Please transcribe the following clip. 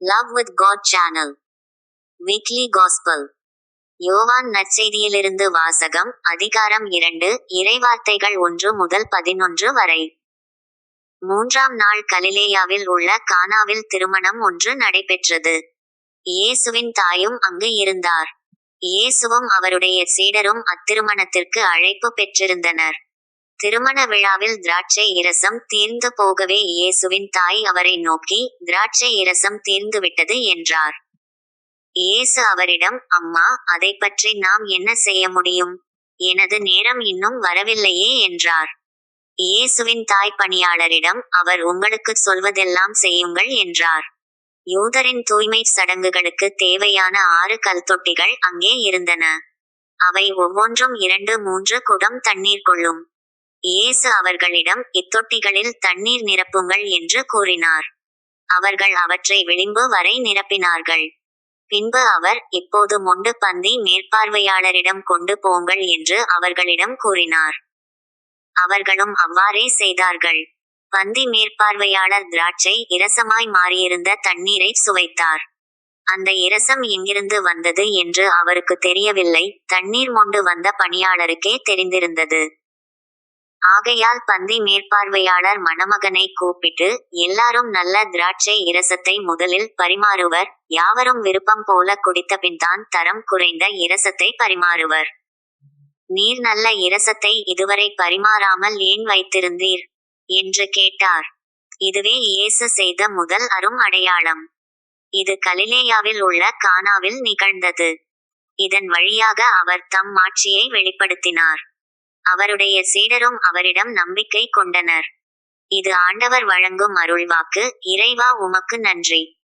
Love with God Channel. Weekly Gospel. யோவான் நற்செய்தியிலிருந்து வாசகம். அதிகாரம் 2, இறைவார்த்தைகள் 1 முதல் 11 வரை. 3ஆம் நாள் கலிலேயாவில் உள்ள கானாவில் திருமணம் ஒன்று நடைபெற்றது. இயேசுவின் தாயும் அங்கு இருந்தார். இயேசுவும் அவருடைய சீடரும் அத்திருமணத்திற்கு அழைப்பு பெற்றிருந்தனர். திருமண விழாவில் திராட்சை இரசம் தீர்ந்து போகவே இயேசுவின் தாய் அவரை நோக்கி, திராட்சை இரசம் தீர்ந்துவிட்டது என்றார். இயேசு அவரிடம், அம்மா, அதைப் பற்றி நாம் என்ன செய்ய முடியும்? எனது நேரம் இன்னும் வரவில்லையே என்றார். இயேசுவின் தாய் பணியாளரிடம், அவர் உங்களுக்குச் சொல்வதெல்லாம் செய்யுங்கள் என்றார். யூதரின் தூய்மை சடங்குகளுக்கு தேவையான 6 கல்தொட்டிகள் அங்கே இருந்தன. அவை ஒவ்வொன்றும் 2-3 குடம் தண்ணீர் கொள்ளும். இயேசு அவர்களிடம், இத்தொட்டிகளில் தண்ணீர் நிரப்புங்கள் என்று கூறினார். அவர்கள் அவற்றை விளிம்பு வரை நிரப்பினார்கள். பின்பு அவர், இப்போது மொண்டு பந்தி மேற்பார்வையாளரிடம் கொண்டு போங்கள் என்று அவர்களிடம் கூறினார். அவர்களும் அவ்வாறே செய்தார்கள். பந்தி மேற்பார்வையாளர் திராட்சை இரசமாய் மாறியிருந்த தண்ணீரை சுவைத்தார். அந்த இரசம் எங்கிருந்து வந்தது என்று அவருக்கு தெரியவில்லை, தண்ணீர் மொண்டு வந்த பணியாளருக்கே தெரிந்திருந்தது. ஆகையால் பந்தி மேற்பார்வையாளர் மணமகனை கூப்பிட்டு, எல்லாரும் நல்ல திராட்சை இரசத்தை முதலில் பரிமாறுவர், யாவரும் விருப்பம் போல குடித்தபின்தான் தரம் குறைந்த இரசத்தை பரிமாறுவர். நீர் நல்ல இரசத்தை இதுவரை பரிமாறாமல் ஏன் வைத்திருந்தீர்? என்று கேட்டார். இதுவே இயேசு செய்த முதல் அரும் அடையாளம். இது கலிலேயாவில் உள்ள கானாவில் நிகழ்ந்தது. இதன் வழியாக அவர் தம் மாட்சியை வெளிப்படுத்தினார். அவருடைய சீடரும் அவரிடம் நம்பிக்கை கொண்டனர். இது ஆண்டவர் வழங்கும் அருள்வாக்கு. இறைவா, உமக்கு நன்றி.